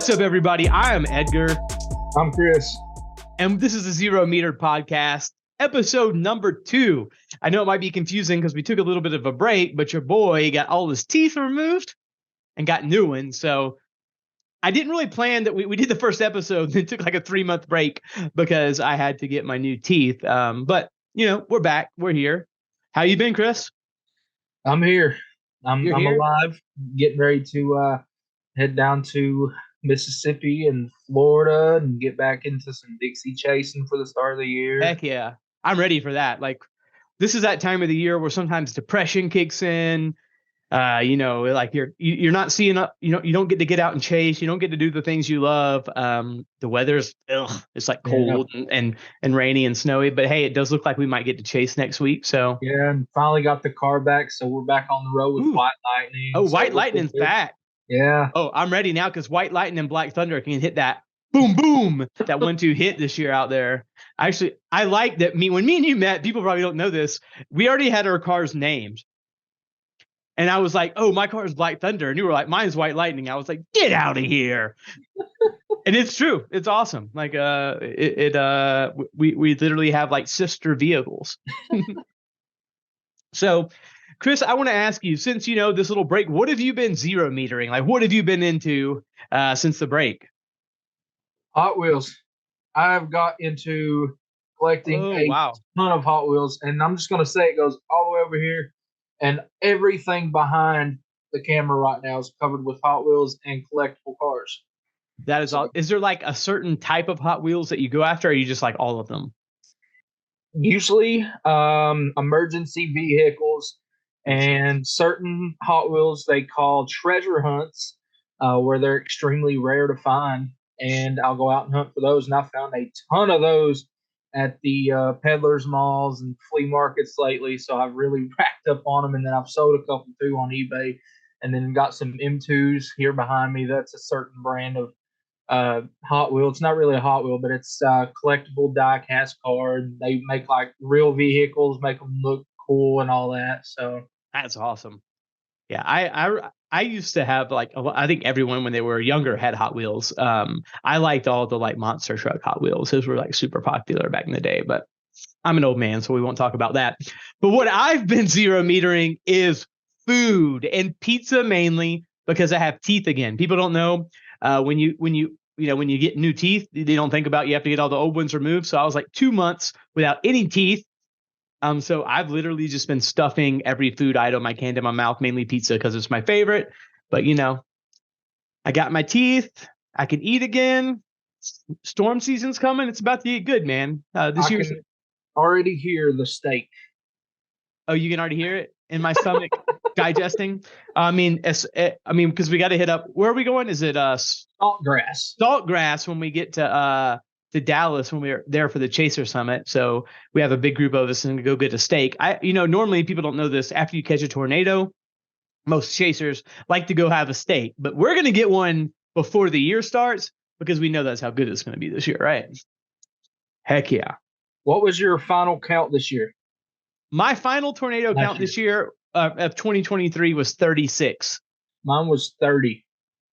What's up, everybody? I am Edgar, I'm Chris. and this is the Zero Meter Podcast, episode number 2. I know it might be confusing because we took a little bit of a break, but your boy got all his teeth removed and got new ones. So I didn't really plan that we did the first episode, then took like a 3-month break because I had to get my new teeth. But, you know, we're back. We're here. How you been, Chris? I'm here. You're I'm here? alive. Getting ready to head down to Mississippi and Florida and get back into some Dixie chasing for the start of the year. Heck yeah. I'm ready for that. Like, this is that time of the year where sometimes depression kicks in. Like you're not seeing you don't get to get out and chase. You don't get to do the things you love. The weather's it's like cold and rainy and snowy. But hey, it does look like we might get to chase next week. So yeah, and finally got the car back, so we're back on the road with White Lightning. Oh, so White Lightning's back. Yeah. Oh, I'm ready now because White Lightning and Black Thunder can hit that boom boom, that 1-2 hit this year out there. Actually, I like that. When me and you met, people probably don't know this. We already had our cars named. And I was like, oh, my car is Black Thunder. And you were like, mine's White Lightning. I was like, get out of here. And it's true. It's awesome. Like, we literally have like sister vehicles. So, Chris, I want to ask you, since, you know, this little break, what have you been zero metering? Like, what have you been into since the break? Hot Wheels. I've got into collecting a ton of Hot Wheels. And I'm just going to say it goes all the way over here. And everything behind the camera right now is covered with Hot Wheels and collectible cars. That is all. Is there like a certain type of Hot Wheels that you go after, or are you just like all of them? Usually emergency vehicles and certain Hot Wheels they call treasure hunts, where they're extremely rare to find. And I'll go out and hunt for those. And I found a ton of those at the peddlers malls and flea markets lately, so I've really racked up on them, and then I've sold a couple too on eBay, and then got some M2s here behind me. That's a certain brand of Hot Wheel. It's not really a Hot Wheel, but it's a collectible die-cast car. They make like real vehicles, make them look cool and all that. So that's awesome. Yeah, I used to have like, I think everyone when they were younger had Hot Wheels. I liked all the like monster truck Hot Wheels. Those were like super popular back in the day, but I'm an old man, so we won't talk about that. But what I've been zero metering is food and pizza, mainly because I have teeth again. People don't know when you get new teeth, they don't think about you have to get all the old ones removed. So I was like 2 months without any teeth. So I've literally just been stuffing every food item I can to my mouth, mainly pizza because it's my favorite. But, you know, I got my teeth. I can eat again. Storm season's coming. It's about to get good, man. This year. Already hear the steak. Oh, you can already hear it in my stomach digesting. I mean, because we got to hit up. Where are we going? Is it Saltgrass? Saltgrass when we get to Dallas when we were there for the Chaser Summit. So we have a big group of us and go get a steak. Normally people don't know this. After you catch a tornado, most chasers like to go have a steak, but we're going to get one before the year starts because we know that's how good it's going to be this year, right? Heck yeah. What was your final count this year? My final tornado count this year of 2023 was 36. Mine was 30.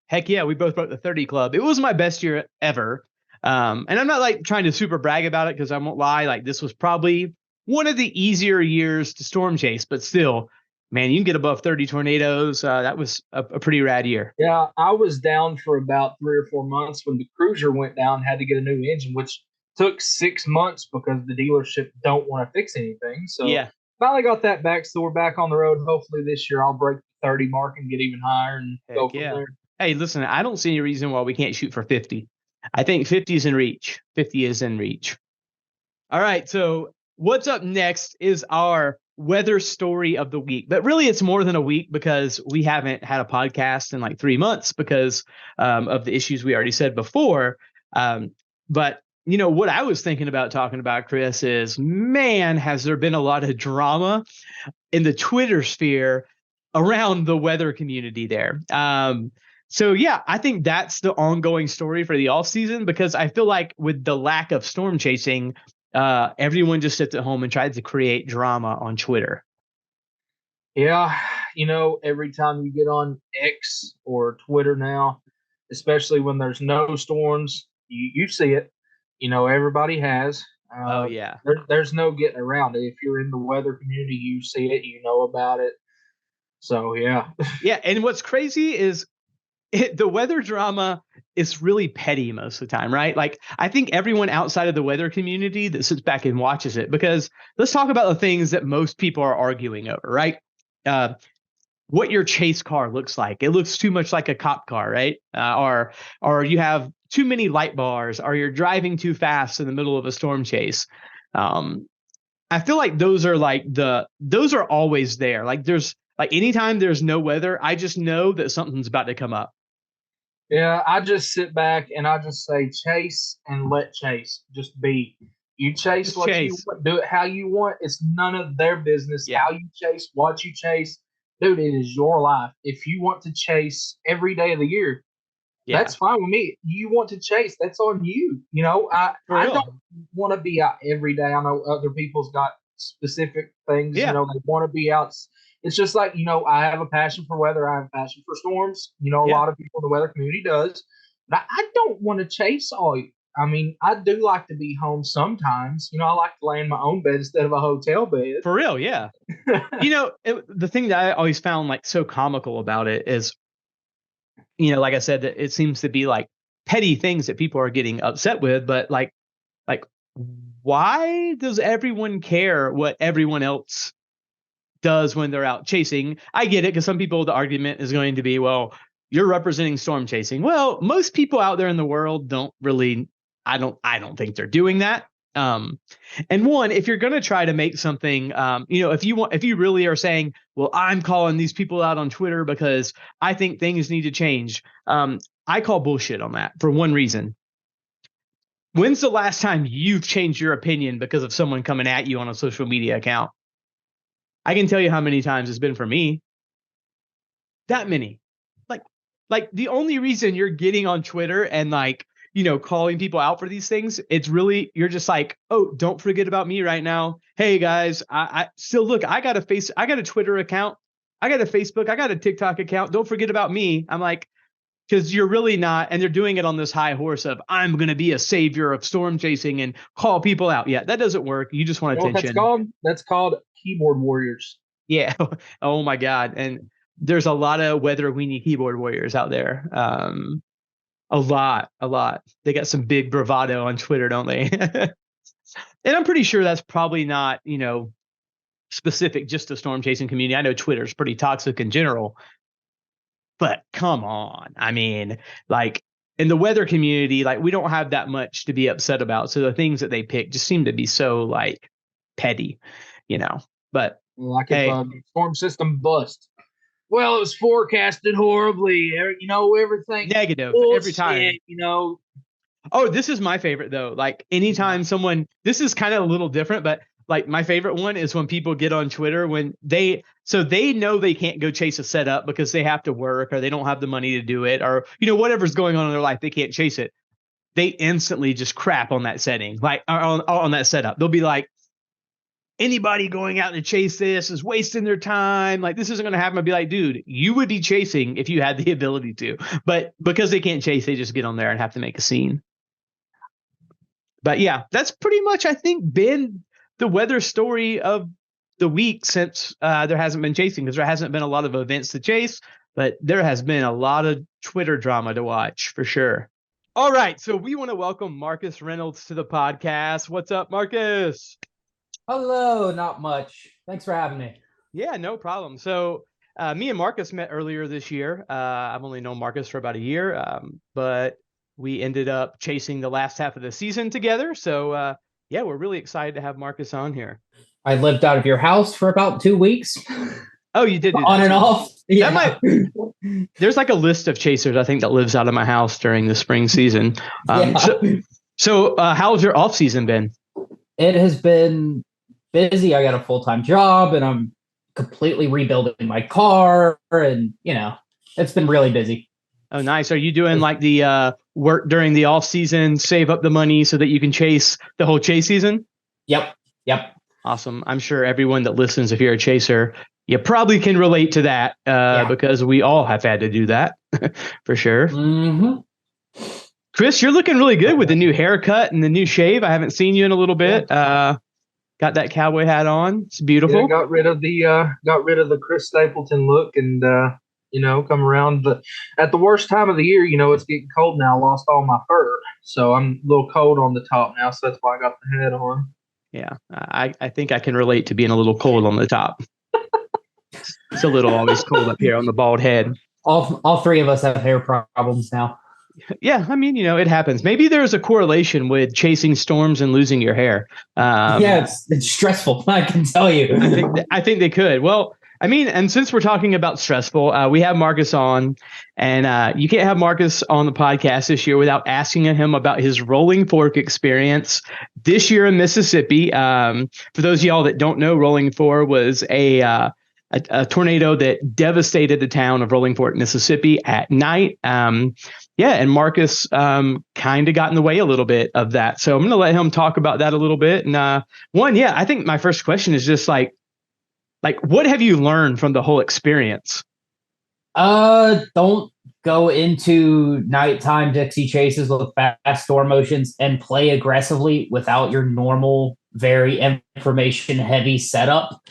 Heck yeah. We both broke the 30 club. It was my best year ever. And I'm not like trying to super brag about it because I won't lie. Like this was probably one of the easier years to storm chase, but still, man, you can get above 30 tornadoes. That was a pretty rad year. Yeah, I was down for about 3 or 4 months when the Cruiser went down, had to get a new engine, which took 6 months because the dealership don't want to fix anything. So yeah, finally got that back. So we're back on the road. Hopefully this year I'll break the 30 mark and get even higher and go from there. Hey, listen, I don't see any reason why we can't shoot for 50. I think 50 is in reach. 50 is in reach. All right. So what's up next is our weather story of the week. But really, it's more than a week because we haven't had a podcast in like 3 months because of the issues we already said before. But, you know, what I was thinking about talking about, Chris, is, man, has there been a lot of drama in the Twitter sphere around the weather community there. So, yeah, I think that's the ongoing story for the off season because I feel like with the lack of storm chasing, everyone just sits at home and tries to create drama on Twitter. Yeah, you know, every time you get on X or Twitter now, especially when there's no storms. You see it. Everybody has. Oh yeah. There's no getting around it. If you're in the weather community, you see it, you know about it. So yeah. Yeah, and what's crazy is the weather drama is really petty most of the time, right? Like I think everyone outside of the weather community that sits back and watches it, because let's talk about the things that most people are arguing over, right? What your chase car looks like. It looks too much like a cop car, right? Or you have too many light bars, or you're driving too fast in the middle of a storm chase. I feel like those are always there. Like there's like anytime there's no weather, I just know that something's about to come up. Yeah, I just sit back and I just say chase and let chase. Just be. You chase Just what you chase. want, do it how you want. It's none of their business Yeah. how you chase, what you chase. Dude, it is your life. If you want to chase every day of the year, Yeah. that's fine with me. You want to chase, that's on you. I real. don't want to be out every day. I know other people's got specific things, Yeah. they want to be out. It's just like, I have a passion for weather. I have a passion for storms. A Yeah. lot of people in the weather community does. But I don't want to chase all. I mean, I do like to be home sometimes. I like to lay in my own bed instead of a hotel bed. For real, yeah. The thing that I always found like so comical about it is, like I said, that it seems to be like petty things that people are getting upset with, but like why does everyone care what everyone else does when they're out chasing? I get it, because some people, the argument is going to be, well, you're representing storm chasing. Well, most people out there in the world don't really, I don't think they're doing that. And one, if you're going to try to make something, if you really are saying, well, I'm calling these people out on Twitter because I think things need to change. I call bullshit on that for one reason. When's the last time you've changed your opinion because of someone coming at you on a social media account? I can tell you how many times it's been for me. That many. Like the only reason you're getting on Twitter and calling people out for these things, it's really, you're just like, oh, don't forget about me right now. Hey guys, I still look, I got a Twitter account, I got a Facebook, I got a TikTok account. Don't forget about me. I'm like, because you're really not, and they're doing it on this high horse of I'm going to be a savior of storm chasing and call people out. Yeah, that doesn't work. You just want attention. That's called keyboard warriors. Yeah. Oh my God. And there's a lot of weather weenie keyboard warriors out there. A lot. They got some big bravado on Twitter, don't they? And I'm pretty sure that's probably not, specific just to storm chasing community. I know Twitter's pretty toxic in general, but come on. I mean, like in the weather community, like we don't have that much to be upset about. So the things that they pick just seem to be so like petty, but like if a storm system bust. Well, it was forecasted horribly. Everything negative every time. Oh, this is my favorite though. Like anytime someone, this is kind of a little different, but like my favorite one is when people get on Twitter when they know they can't go chase a setup because they have to work or they don't have the money to do it, or whatever's going on in their life, they can't chase it. They instantly just crap on that setting, like on that setup. They'll be like, anybody going out to chase this is wasting their time. Like this isn't going to happen. I'd be like, dude, you would be chasing if you had the ability to, but because they can't chase, they just get on there and have to make a scene. But yeah, that's pretty much, I think, been the weather story of the week since there hasn't been chasing, because there hasn't been a lot of events to chase, but there has been a lot of Twitter drama to watch for sure. All right. So we want to welcome Marcus Reynolds to the podcast. What's up, Marcus? Hello, not much. Thanks for having me. Yeah, no problem. So me and Marcus met earlier this year. I've only known Marcus for about a year, but we ended up chasing the last half of the season together. So yeah, we're really excited to have Marcus on here. I lived out of your house for about 2 weeks. Oh, you did do that on and off. Yeah. There's like a list of chasers, I think, that lives out of my house during the spring season. So how's your off season been? It has been busy. I got a full-time job and I'm completely rebuilding my car, and it's been really busy. Oh, nice. Are you doing like the work during the off season, save up the money so that you can chase the whole chase season? Yep. Awesome. I'm sure everyone that listens, if you're a chaser, you probably can relate to that because we all have had to do that. For sure. Mm-hmm. Chris, you're looking really good with the new haircut and the new shave. I haven't seen you in a little bit. Got that cowboy hat on. It's beautiful. Yeah, got rid of the Chris Stapleton look and come around at the worst time of the year. It's getting cold now. I lost all my fur, so I'm a little cold on the top now. So that's why I got the hat on. Yeah, I think I can relate to being a little cold on the top. It's a little always cold up here on the bald head. All three of us have hair problems now. Yeah, I mean, it happens. Maybe there's a correlation with chasing storms and losing your hair. Yeah, it's stressful. I can tell you. I think they could. Well, I mean, and since we're talking about stressful, we have Marcus on, and you can't have Marcus on the podcast this year without asking him about his Rolling Fork experience this year in Mississippi. For those of y'all that don't know, Rolling Fork was a tornado that devastated the town of Rolling Fork, Mississippi at night. And Marcus kind of got in the way a little bit of that. So I'm going to let him talk about that a little bit. And I think my first question is just like, what have you learned from the whole experience? Don't go into nighttime Dixie chases with fast storm motions and play aggressively without your normal, very information-heavy setup.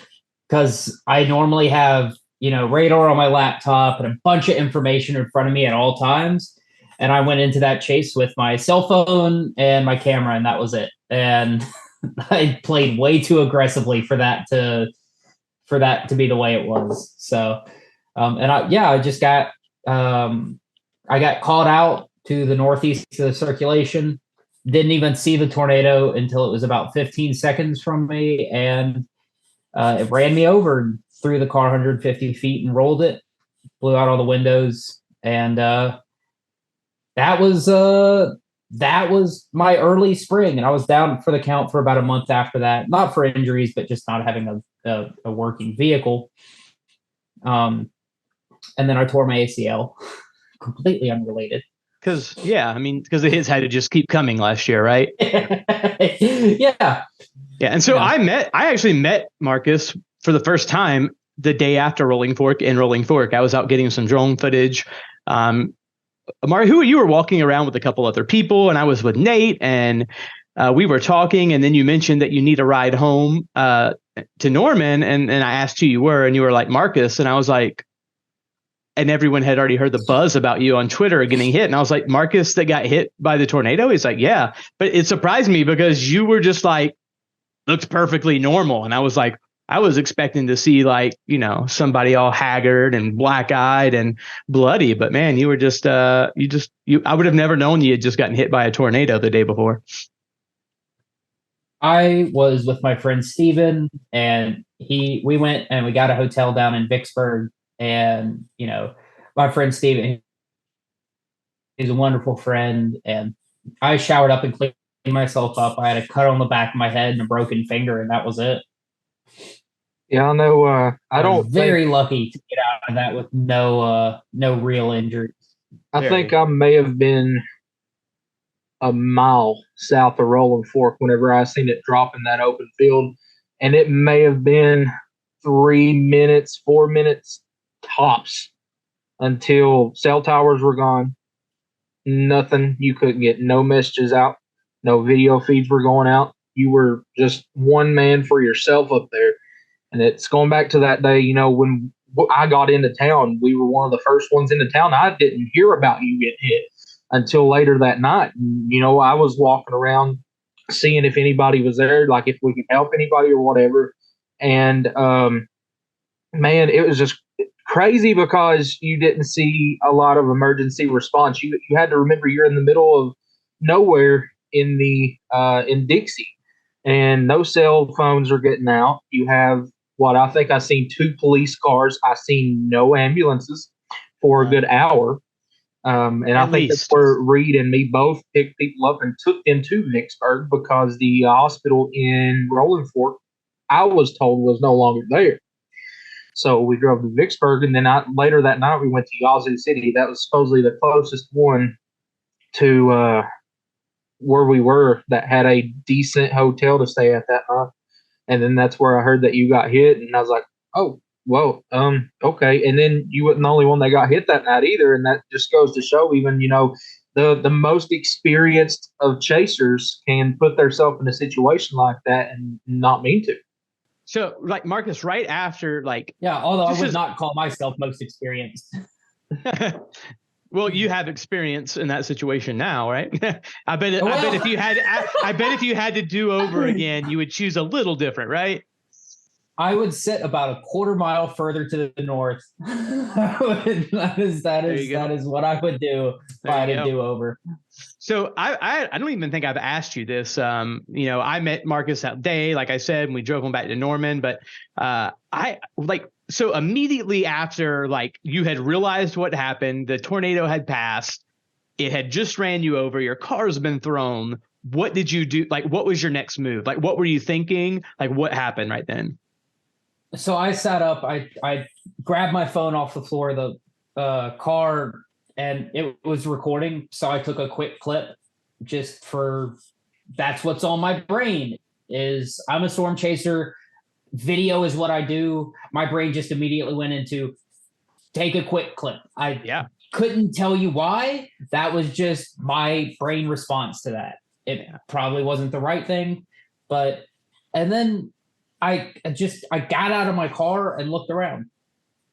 Because I normally have, radar on my laptop and a bunch of information in front of me at all times. And I went into that chase with my cell phone and my camera, and that was it. And I played way too aggressively for that to be the way it was. So, I just got, I got called out to the northeast of the circulation. Didn't even see the tornado until it was about 15 seconds from me, and it ran me over and threw the car 150 feet and rolled it, blew out all the windows, and that was my early spring, and I was down for the count for about a month after that. Not for injuries, but just not having a working vehicle. And then I tore my ACL, completely unrelated. Because the hits had to just keep coming last year, right? Yeah. Yeah, and so I actually met Marcus for the first time the day after Rolling Fork in Rolling Fork. I was out getting some drone footage. You were walking around with a couple other people, and I was with Nate, and we were talking, and then you mentioned that you need a ride home to Norman, and I asked who you were, and you were like, Marcus, and I was like, and everyone had already heard the buzz about you on Twitter getting hit, and I was like, Marcus that got hit by the tornado? He's like, yeah, but it surprised me because you were just like, looks perfectly normal, and I was like, I was expecting to see somebody all haggard and black eyed and bloody, but man, you were just I would have never known you had just gotten hit by a tornado the day before. I was with my friend Steven, and we went and we got a hotel down in Vicksburg, and my friend Steven, he's a wonderful friend, and I showered up and cleaned myself up. I had a cut on the back of my head and a broken finger, and that was it. Yeah, I know. I don't. Very lucky to get out of that with no real injuries. I think I may have been a mile south of Rolling Fork whenever I seen it drop in that open field, and it may have been 4 minutes tops until cell towers were gone. Nothing. You couldn't get no messages out. No video feeds were going out. You were just one man for yourself up there. And it's going back to that day, when I got into town, we were one of the first ones into town. I didn't hear about you getting hit until later that night. And, I was walking around seeing if anybody was there, like if we could help anybody or whatever. And, man, it was just crazy because you didn't see a lot of emergency response. You had to remember you're in the middle of nowhere in Dixie, and no cell phones are getting out. You have I think I seen 2 police cars. I seen no ambulances for a good hour. And I think that's where Reed and me both picked people up and took them to Vicksburg because the hospital in Rolling Fork, I was told, was no longer there. So we drove to Vicksburg, and then later that night we went to Yazoo City. That was supposedly the closest one to where we were that had a decent hotel to stay at that night. And then that's where I heard that you got hit, and I was like, oh, Well, okay, and then you wasn't the only one that got hit that night either, and that just goes to show, even the most experienced of chasers can put themselves in a situation like that and not mean to. So, like Marcus, right after Yeah, although I would not call myself most experienced. well, you have experience in that situation now, right? I bet if you had to do over again, you would choose a little different, right? I would sit about a quarter mile further to the north. that is what I would do if I had to do over. So I don't even think I've asked you this. I met Marcus that day, like I said, and we drove him back to Norman. But so immediately after, like, you had realized what happened, the tornado had passed, it had just ran you over, your car's been thrown. What did you do? Like, what was your next move? Like, what were you thinking? Like, what happened right then? So I sat up, I grabbed my phone off the floor of the car, and it was recording. So I took a quick clip just for, that's what's on my brain is I'm a storm chaser. Video is what I do. My brain just immediately went into take a quick clip. I couldn't tell you why. That was just my brain response to that. It probably wasn't the right thing, and then I got out of my car and looked around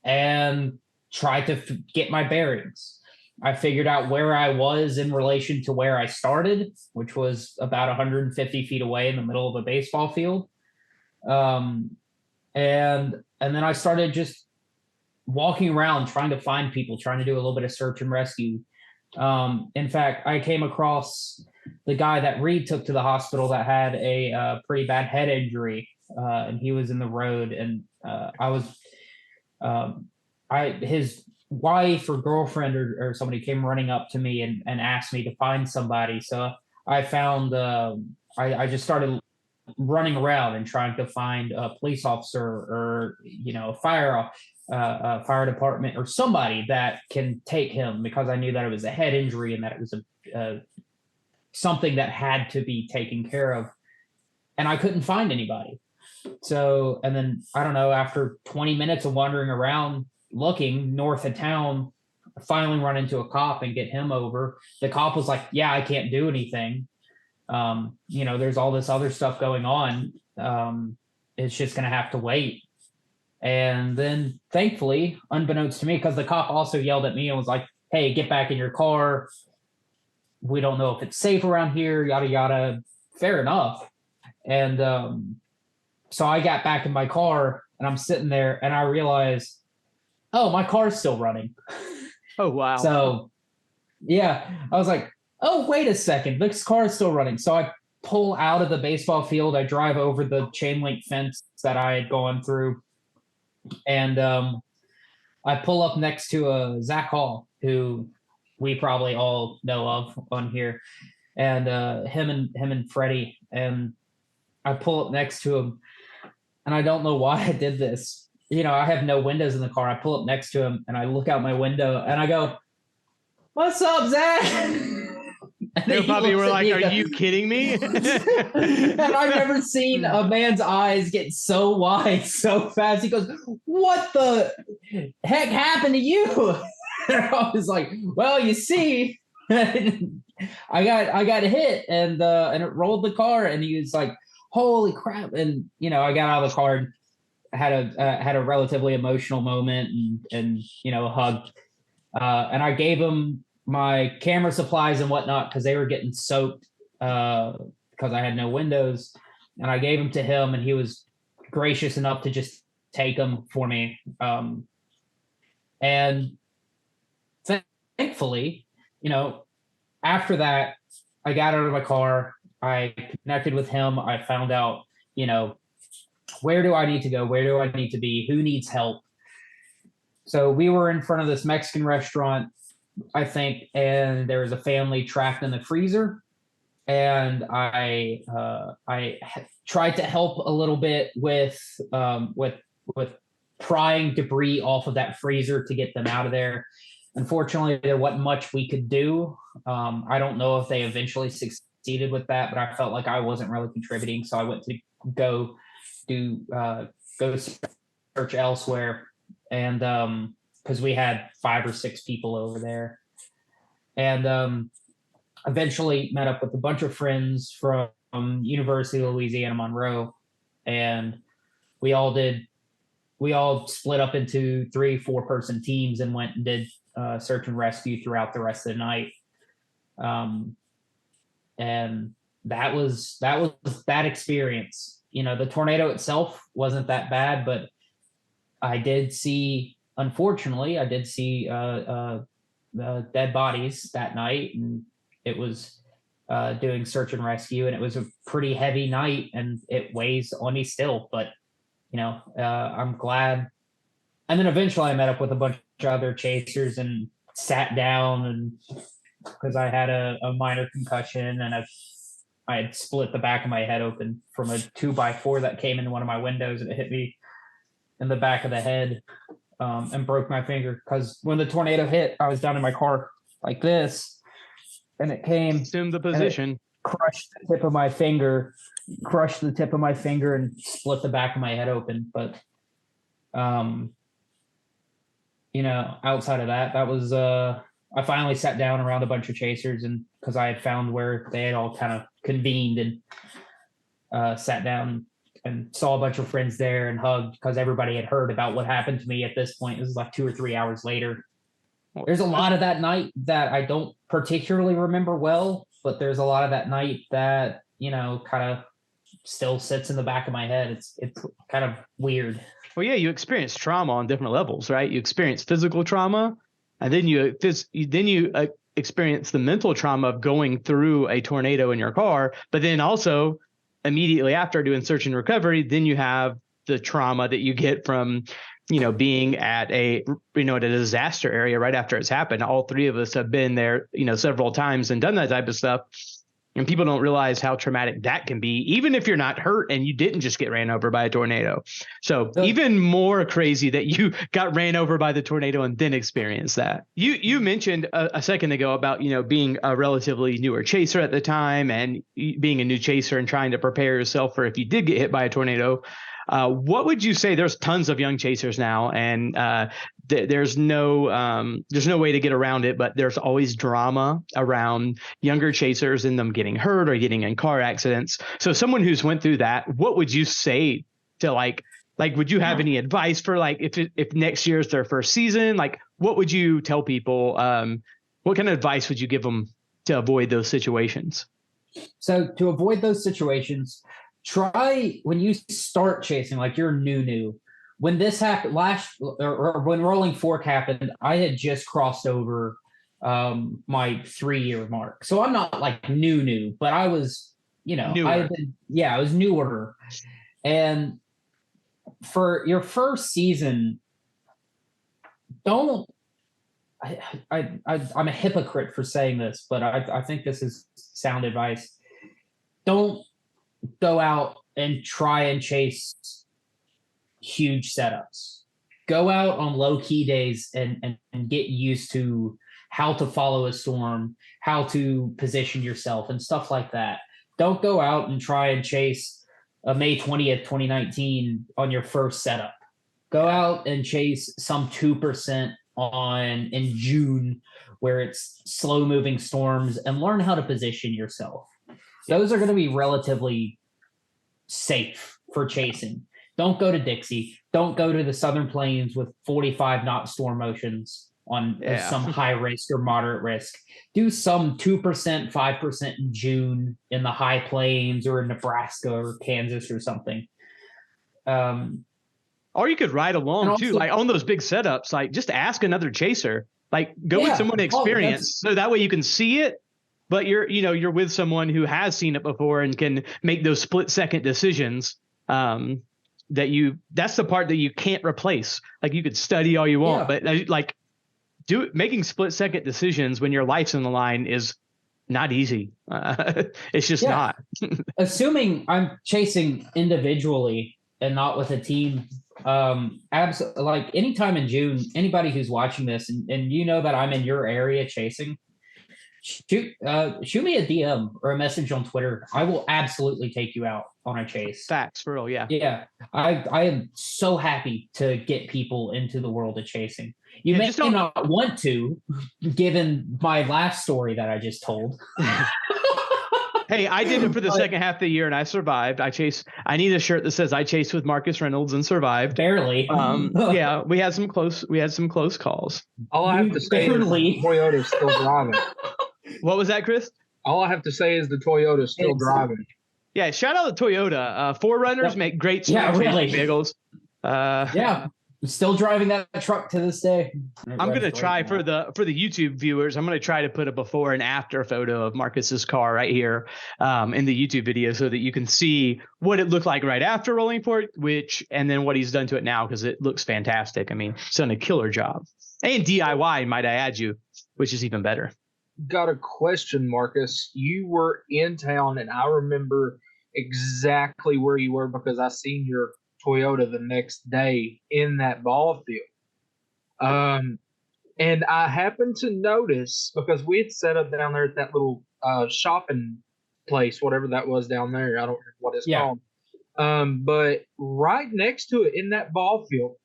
and tried to get my bearings. I figured out where I was in relation to where I started, which was about 150 feet away in the middle of a baseball field. And then I started just walking around, trying to find people, trying to do a little bit of search and rescue. In fact, I came across the guy that Reed took to the hospital that had a pretty bad head injury. And he was in the road, and his wife or girlfriend or somebody came running up to me and asked me to find somebody. So I found, I just started running around and trying to find a police officer or, fire department or somebody that can take him, because I knew that it was a head injury and that it was something that had to be taken care of. And I couldn't find anybody. So, and then I don't know, after 20 minutes of wandering around looking north of town, I finally run into a cop and get him over. The cop was like, yeah, I can't do anything. There's all this other stuff going on. It's just going to have to wait. And then thankfully, unbeknownst to me, because the cop also yelled at me and was like, hey, get back in your car. We don't know if it's safe around here, yada, yada. Fair enough. And so I got back in my car and I'm sitting there and I realized, oh, my car's still running. Oh, wow. So, yeah, I was like, oh, wait a second, this car is still running. So I pull out of the baseball field. I drive over the chain link fence that I had gone through. And I pull up next to Zach Hall, who we probably all know of on here, and him and Freddie. And I pull up next to him, and I don't know why I did this. I have no windows in the car. I pull up next to him, and I look out my window, and I go, "What's up, Zach?" They probably were like, "Are you kidding me?" And I've never seen a man's eyes get so wide so fast. He goes, "What the heck happened to you?" And I was like, "Well, you see, I got hit, and it rolled the car." And he was like, "Holy crap!" And I got out of the car and had a relatively emotional moment and a hug, and I gave him my camera supplies and whatnot because they were getting soaked because I had no windows, and I gave them to him, and he was gracious enough to just take them for me. And thankfully, after that, I got out of my car, I connected with him, I found out, where do I need to go? Where do I need to be? Who needs help? So we were in front of this Mexican restaurant, I think, and there was a family trapped in the freezer, and I tried to help a little bit with prying debris off of that freezer to get them out of there. Unfortunately, there wasn't much we could do. I don't know if they eventually succeeded with that, but I felt like I wasn't really contributing, so I went to go search elsewhere, and because we had 5 or 6 people over there, and eventually met up with a bunch of friends from University of Louisiana Monroe, and we all split up into 3-4 person teams and went and did search and rescue throughout the rest of the night. And that was that experience. The tornado itself wasn't that bad, but unfortunately, I did see dead bodies that night, and it was doing search and rescue, and it was a pretty heavy night, and it weighs on me still, but I'm glad. And then eventually I met up with a bunch of other chasers and sat down, and because I had a minor concussion, and I had split the back of my head open from a 2x4 that came into one of my windows, and it hit me in the back of the head, and broke my finger. Because when the tornado hit, I was down in my car like this, and it came. Assume the position. Crushed the tip of my finger, and split the back of my head open. But, outside of that was, I finally sat down around a bunch of chasers, and because I had found where they had all kind of convened, and sat down and saw a bunch of friends there and hugged, because everybody had heard about what happened to me at this point. This was like 2 or 3 hours later. There's a lot of that night that I don't particularly remember well, but there's a lot of that night that, kind of still sits in the back of my head. It's kind of weird. Well, yeah, you experience trauma on different levels, right? You experience physical trauma, and then you experience the mental trauma of going through a tornado in your car. But then also immediately after doing search and recovery, then you have the trauma that you get from being at a disaster area right after it's happened. All 3 of us have been there, several times and done that type of stuff. And people don't realize how traumatic that can be, even if you're not hurt and you didn't just get ran over by a tornado. So even more crazy that you got ran over by the tornado and then experienced that. You mentioned a second ago about, being a relatively newer chaser at the time, and being a new chaser and trying to prepare yourself for if you did get hit by a tornado. What would you say? There's tons of young chasers now, and there's no way to get around it, but there's always drama around younger chasers and them getting hurt or getting in car accidents. So someone who's went through that, what would you say to like, would you have any advice for if next year's their first season, what would you tell people? What kind of advice would you give them to avoid those situations? So to avoid those situations, try when you start chasing, like you're new. When this happened or when Rolling Fork happened, I had just crossed over my 3-year mark. So I'm not like new, but I was, I was newer. And for your first season, I'm a hypocrite for saying this, but I think this is sound advice. Don't go out and try and chase huge setups. Go out on low key days and get used to how to follow a storm, how to position yourself and stuff like that. Don't go out and try and chase a May 20th, 2019 on your first setup. Go out and chase some 2% in June where it's slow moving storms, and learn how to position yourself. Those are going to be relatively safe for chasing. Don't go to Dixie. Don't go to the Southern Plains with 45 knot storm motions on some high risk or moderate risk. Do some 2%, 5% in June in the high plains or in Nebraska or Kansas or something. Or you could ride along also, too, like on those big setups, like just ask another chaser, like go with someone experienced, so that way you can see it, but you're with someone who has seen it before and can make those split-second decisions. That's the part that you can't replace. Like you could study all you want, but like making split-second decisions when your life's on the line is not easy. It's just not. Assuming I'm chasing individually and not with a team. Like anytime in June, anybody who's watching this and you know that I'm in your area chasing, shoot me a DM or a message on Twitter. I will absolutely take you out on a chase. Facts, for real, yeah. Yeah, I am so happy to get people into the world of chasing. You may not want to, given my last story that I just told. Hey, I did it for the second half of the year and I survived. I need a shirt that says I chased with Marcus Reynolds and survived. Barely. Yeah, we had some close calls. All I have to say is Toyota's still driving. What was that, Chris? All I have to say is the Toyota's still driving. Yeah, shout out to Toyota. Forerunners make great vehicles. Yeah. Still driving that truck to this day. I'm going to try for the YouTube viewers. I'm going to try to put a before and after photo of Marcus's car right here in the YouTube video so that you can see what it looked like right after Rolling Fork, and then what he's done to it now, because it looks fantastic. I mean, he's done a killer job. And DIY, might I add you, which is even better. Got a question, Marcus. You were in town, and I remember exactly where you were because I seen your Toyota the next day in that ball field. And I happened to notice, because we had set up down there at that little shopping place, whatever that was down there. I don't remember what it's called. But right next to it in that ball field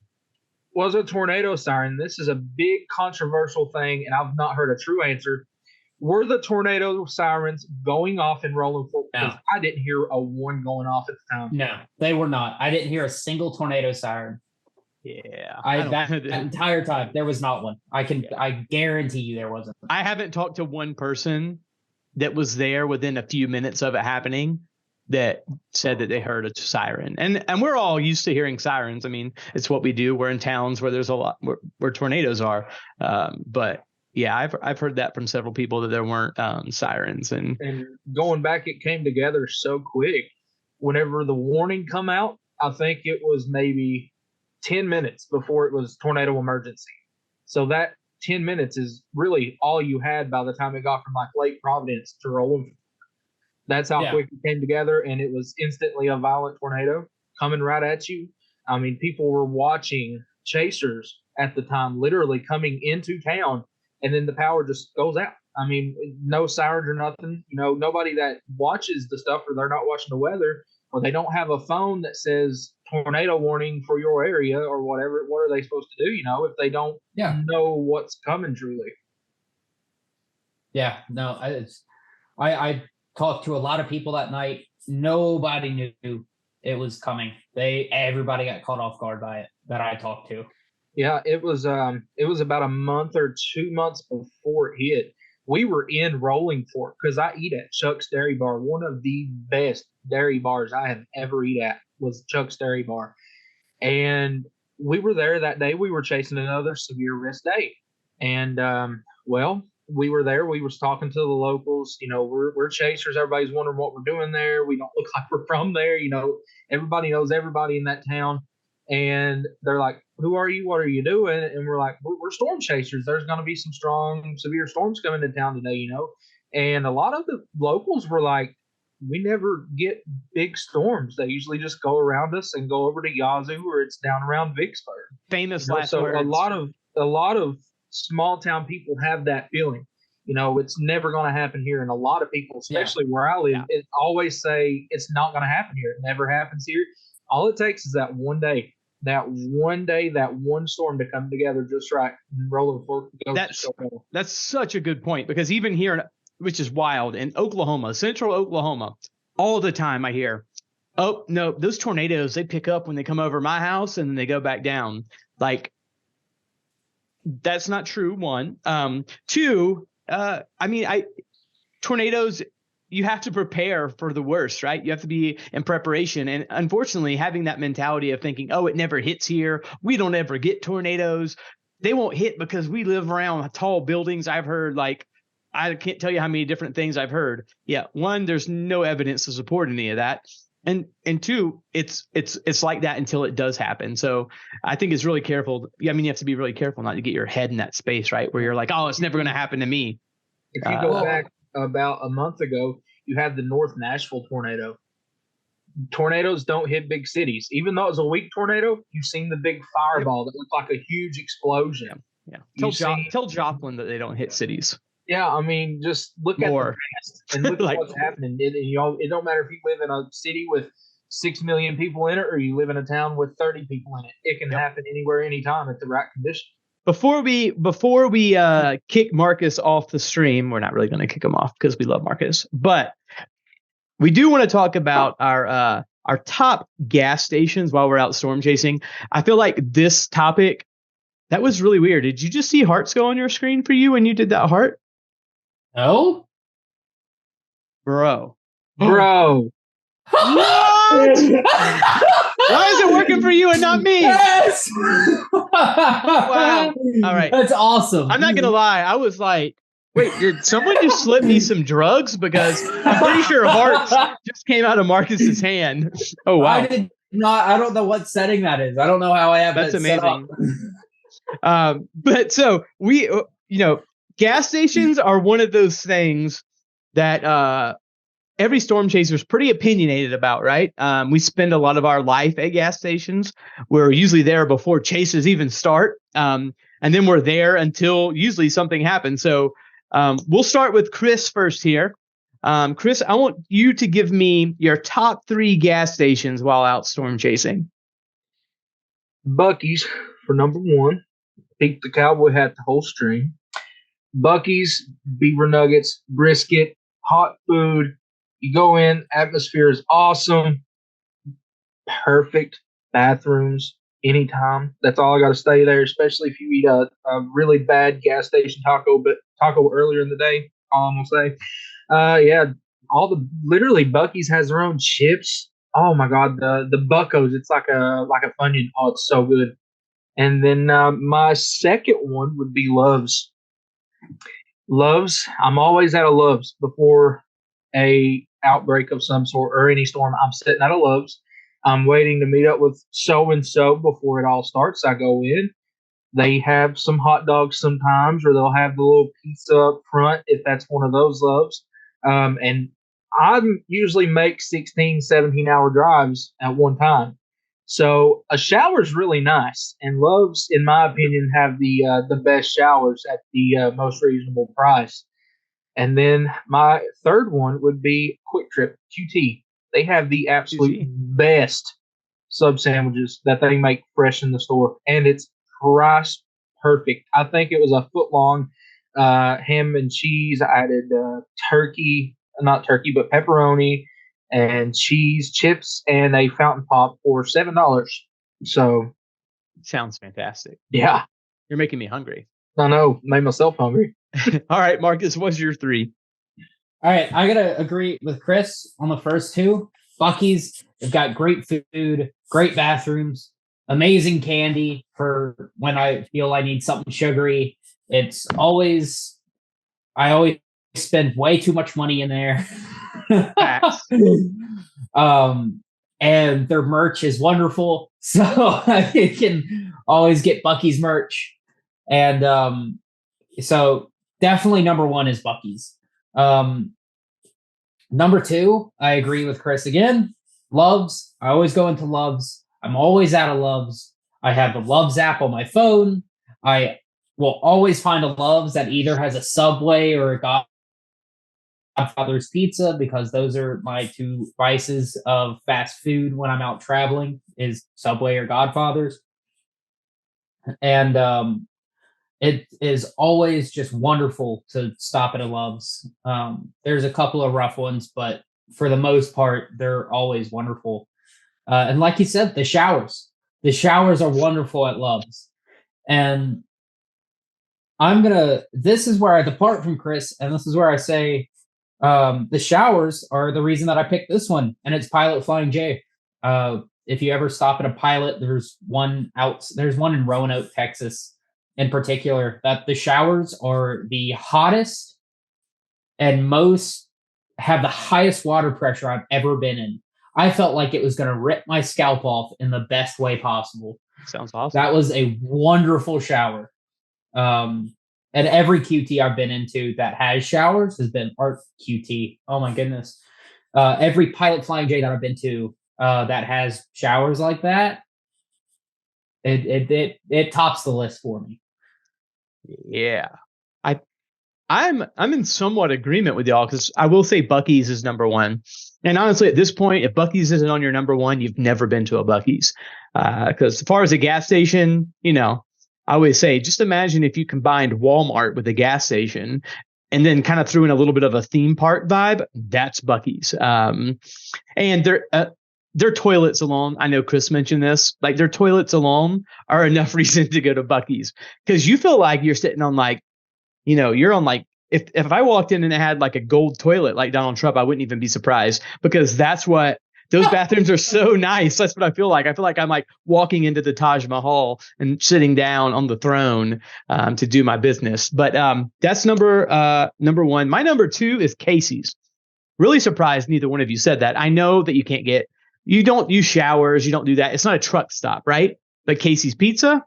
was a tornado siren. This is a big controversial thing, and I've not heard a true answer. Were the tornado sirens going off in Rolling Fork? Because I didn't hear a one going off at the time. No, they were not. I didn't hear a single tornado siren. Yeah. That entire time, there was not one. I guarantee you there wasn't. I haven't talked to one person that was there within a few minutes of it happening that said that they heard a siren. And we're all used to hearing sirens. I mean, it's what we do. We're in towns where there's a lot where tornadoes are. But yeah, I've heard that from several people that there weren't sirens. And going back, it came together so quick. Whenever the warning come out, I think it was maybe 10 minutes before it was tornado emergency. So that 10 minutes is really all you had by the time it got from like Lake Providence to Rolling. That's how quick it came together, and it was instantly a violent tornado coming right at you. I mean, people were watching chasers at the time, literally coming into town, and then the power just goes out. I mean, no sirens or nothing. You know, nobody that watches the stuff, or they're not watching the weather, or they don't have a phone that says tornado warning for your area or whatever. What are they supposed to do, you know, if they don't know what's coming truly? Yeah, no, I talked to a lot of people that night. Nobody knew it was coming. Everybody got caught off guard by it that I talked to. Yeah, it was about a month or 2 months before it hit. We were in Rolling Fork because I eat at Chuck's Dairy Bar. One of the best dairy bars I have ever eat at was Chuck's Dairy Bar. And we were there that day. We were chasing another severe risk day. And, we were there. We was talking to the locals. You know, we're chasers. Everybody's wondering what we're doing there. We don't look like we're from there. You know, everybody knows everybody in that town. And they're like, who are you? What are you doing? And we're like, we're storm chasers. There's going to be some strong, severe storms coming to town today, you know. And a lot of the locals were like, we never get big storms. They usually just go around us and go over to Yazoo, or it's down around Vicksburg. Famous last so words. A lot of small town people have that feeling. You know, it's never going to happen here. And a lot of people, especially where I live, it always say it's not going to happen here. It never happens here. All it takes is that one storm to come together just right. And Rolling Fork goes. That's such a good point, because even here, which is wild, in Oklahoma, central Oklahoma, all the time I hear, oh, no, those tornadoes, they pick up when they come over my house and then they go back down. Like, that's not true, one. Two, tornadoes, you have to prepare for the worst, right? You have to be in preparation. And unfortunately, having that mentality of thinking, oh, it never hits here, we don't ever get tornadoes. They won't hit because we live around tall buildings. I've heard, like, I can't tell you how many different things I've heard. Yeah. One, there's no evidence to support any of that. And two, it's like that until it does happen. So I think it's really careful. I mean, you have to be really careful not to get your head in that space, right? Where you're like, oh, it's never going to happen to me. If you go back about a month ago, you had the North Nashville tornado. Tornadoes don't hit big cities. Even though it was a weak tornado, you've seen the big fireball that looked like a huge explosion. Yeah. Tell Joplin that they don't hit cities. Yeah, I mean, just look at the More. past and look Like- at what's happening. It don't matter if you live in a city with 6 million people in it, or you live in a town with 30 people in it. It can Yep. happen anywhere, anytime at the right condition. Before we kick Marcus off the stream, we're not really going to kick him off because we love Marcus, but we do want to talk about our top gas stations while we're out storm chasing. I feel like this topic, that was really weird. Did you just see hearts go on your screen for you when you did that heart? No? Bro. Bro, What? Why is it working for you and not me? Yes! Wow. All right. That's awesome. I'm not going to lie. I was like, wait, did someone just slip me some drugs? Because I'm pretty sure hearts just came out of Marcus's hand. Oh, wow. I did not. I don't know what setting that is. I don't know how I have That's that set up. amazing. But so we, gas stations are one of those things that every storm chaser is pretty opinionated about, right? We spend a lot of our life at gas stations. We're usually there before chases even start. And then we're there until usually something happens. So we'll start with Chris first here. Chris, I want you to give me your top 3 gas stations while out storm chasing. Bucky's for number 1. Beat the cowboy hat the whole stream. Bucky's, beaver nuggets, brisket, hot food. You go in, atmosphere is awesome. Perfect bathrooms anytime. That's all I got to stay there, especially if you eat a really bad gas station taco earlier in the day. All I'm gonna say. Yeah, literally Bucky's has their own chips. Oh my god, the Buccos, it's like a Funyun. Oh, it's so good. And then my second one would be Love's. Love's, I'm always at a Love's before a outbreak of some sort or any storm. I'm sitting at a Love's. I'm waiting to meet up with so and so before it all starts. I go in. They have some hot dogs sometimes, or they'll have the little pizza up front if that's one of those Loves. And I usually make 16, 17-hour drives at one time. So a shower is really nice, and Love's, in my opinion, have the best showers at the most reasonable price. And then my third one would be Quick Trip QT. They have the absolute best sub sandwiches that they make fresh in the store, and it's price perfect. I think it was a foot long ham and cheese. I added not turkey, but pepperoni and cheese, chips, and a fountain pop for $7. So Sounds fantastic. yeah, You're making me hungry. I know, made myself hungry. All right, Marcus, what's your 3? All right, I gotta agree with Chris on the first 2. Bucky's, they've got great food, great bathrooms, amazing candy for when I feel I need something sugary. I always spend way too much money in there. And their merch is wonderful, so you can always get Bucky's merch. And so definitely number 1 is Bucky's. Number 2, I agree with Chris again. Love's. I always go into Love's. I'm always out of Love's. I have the Love's app on my phone. I will always find a Love's that either has a Subway or a Godfather's Pizza, because those are my 2 vices of fast food when I'm out traveling, is Subway or Godfather's. And it is always just wonderful to stop at a Love's. There's a couple of rough ones, but for the most part, they're always wonderful. And like you said, the showers are wonderful at Love's. And this is where I depart from Chris, and this is where I say the showers are the reason that I picked this one, and it's Pilot Flying J. If you ever stop at a Pilot, there's one in Roanoke, Texas, in particular, that the showers are the hottest and have the highest water pressure I've ever been in. I felt like it was going to rip my scalp off in the best way possible. Sounds awesome. That was a wonderful shower. And every QT I've been into that has showers has been Art QT. Oh my goodness. Every Pilot Flying J that I've been to that has showers like that, it tops the list for me. Yeah. I'm in somewhat agreement with y'all because I will say Buc-ee's is number one. And honestly, at this point, if Buc-ee's isn't on your number one, you've never been to a Buc-ee's. Because as far as a gas station, I always say, just imagine if you combined Walmart with a gas station and then kind of threw in a little bit of a theme park vibe. That's Buc-ee's. And their toilets alone, I know Chris mentioned this, like their toilets alone are enough reason to go to Buc-ee's because you feel like you're sitting on like, you're on like, if I walked in and it had like a gold toilet like Donald Trump, I wouldn't even be surprised because that's what those bathrooms are so nice. That's what I feel like. I feel like I'm like walking into the Taj Mahal and sitting down on the throne to do my business. But that's number one. My number two is Casey's. Really surprised neither one of you said that. I know that you don't use showers. You don't do that. It's not a truck stop, right? But Casey's Pizza,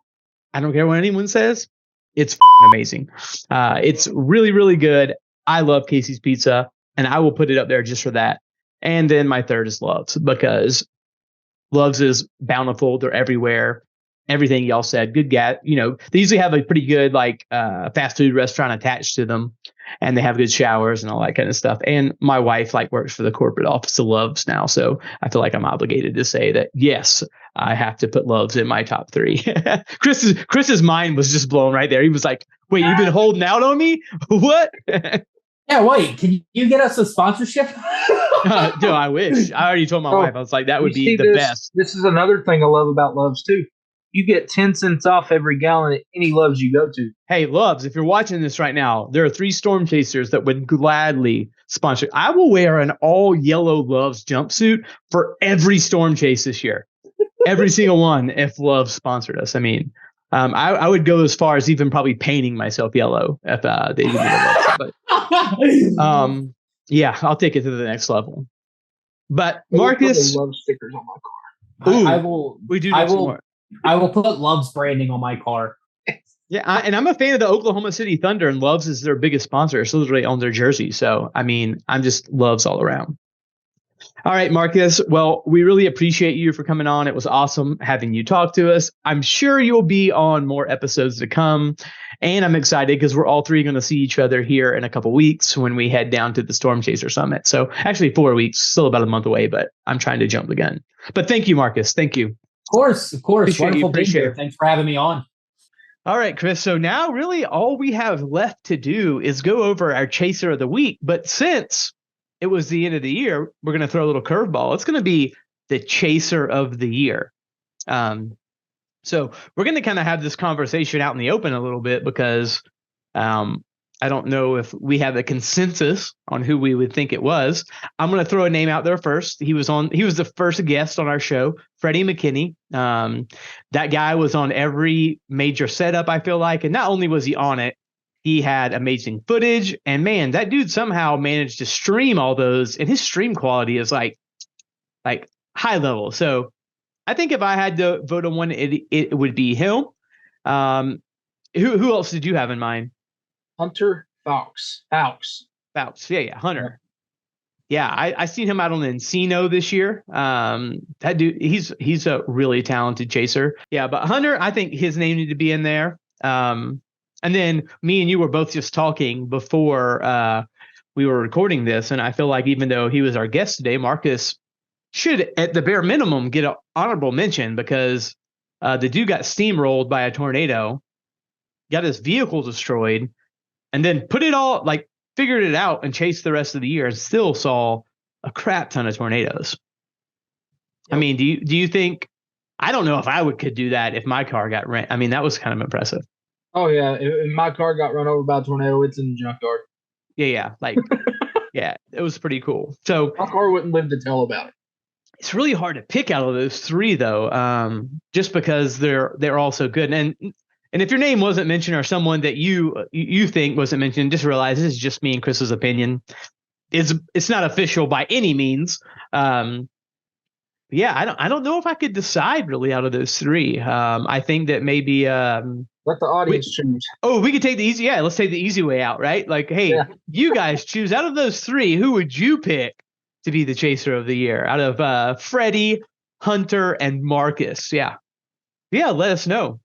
I don't care what anyone says. It's amazing. It's really, really good. I love Casey's Pizza, and I will put it up there just for that. And then my third is Love's because Love's is bountiful. They're everywhere. Everything y'all said. Good gas. They usually have a pretty good like fast food restaurant attached to them, and they have good showers and all that kind of stuff. And my wife like works for the corporate office of Love's now, so I feel like I'm obligated to say that yes, I have to put Love's in my top three. Chris's mind was just blown right there. He was like, "Wait, you've been holding out on me? What?" Yeah, wait. Can you get us a sponsorship? No, I wish. I already told my wife. I was like, that would be the best. This is another thing I love about Love's too. You get 10 cents off every gallon at any Love's you go to. Hey, Love's, if you're watching this right now, there are 3 storm chasers that would gladly sponsor. I will wear an all yellow Love's jumpsuit for every storm chase this year. Every single one if Love's sponsored us. I mean, I would go as far as even probably painting myself yellow if they give me the Love's. But yeah, I'll take it to the next level. But Marcus, Love stickers on my car. Ooh, I will. We do. I will put Love's branding on my car. Yeah, and I'm a fan of the Oklahoma City Thunder, and Love's is their biggest sponsor. So literally on their jersey. So I mean, I'm just Love's all around. All right, Marcus. Well, we really appreciate you for coming on. It was awesome having you talk to us. I'm sure you'll be on more episodes to come. And I'm excited because we're all three going to see each other here in a couple weeks when we head down to the Storm Chaser Summit. So actually 4 weeks, still about a month away, but I'm trying to jump the gun. But thank you, Marcus. Thank you. Of course. Wonderful being here. Thanks for having me on. All right, Chris. So now really all we have left to do is go over our Chaser of the Week. But since it was the end of the year, we're going to throw a little curveball. It's going to be the Chaser of the Year. So we're going to kind of have this conversation out in the open a little bit because I don't know if we have a consensus on who we would think it was. I'm going to throw a name out there first. He was the first guest on our show, Freddie McKinney. That guy was on every major setup, I feel like. And not only was he on it, he had amazing footage. And man, that dude somehow managed to stream all those. And his stream quality is like high level. So I think if I had to vote on one, it would be him. Who else did you have in mind? Hunter Fowkes. Yeah, Hunter. Yeah, I seen him out on Encino this year. That dude, he's a really talented chaser. Yeah, but Hunter, I think his name needed to be in there. And then me and you were both just talking before we were recording this, and I feel like even though he was our guest today, Marcus should, at the bare minimum, get an honorable mention because the dude got steamrolled by a tornado, got his vehicle destroyed, and then figured it out and chased the rest of the year and still saw a crap ton of tornadoes. Yep. I mean, do you think, I don't know if I could do that if my car got rent. I mean, that was kind of impressive. Oh yeah. If my car got run over by a tornado, it's in the junkyard. Yeah. Yeah, it was pretty cool. So my car wouldn't live to tell about it. It's really hard to pick out of those three though. Just because they're all so good. And if your name wasn't mentioned or someone that you think wasn't mentioned, just realize this is just me and Chris's opinion. It's not official by any means. Yeah, I don't know if I could decide really out of those three. I think that maybe let the audience choose. Oh, we could take the easy. Yeah, let's take the easy way out, right? Like, hey, You guys choose out of those three. Who would you pick to be the chaser of the year out of Freddie, Hunter, and Marcus? Yeah, let us know.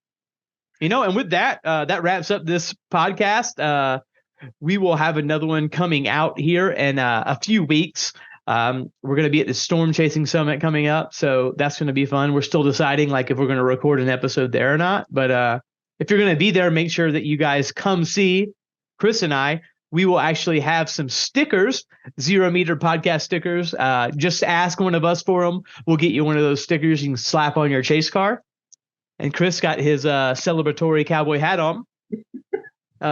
And with that, that wraps up this podcast. we will have another one coming out here in a few weeks. We're going to be at the Storm Chasing Summit coming up, so that's going to be fun. We're still deciding like if we're going to record an episode there or not, but if you're going to be there, make sure that you guys come see Chris and I. We will actually have some stickers, 0 Meter Podcast stickers. Just ask one of us for them. We'll get you one of those stickers you can slap on your chase car. And Chris got his celebratory cowboy hat on.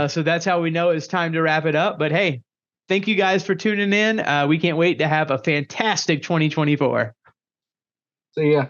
So that's how we know it's time to wrap it up. But hey, thank you guys for tuning in. We can't wait to have a fantastic 2024. See ya.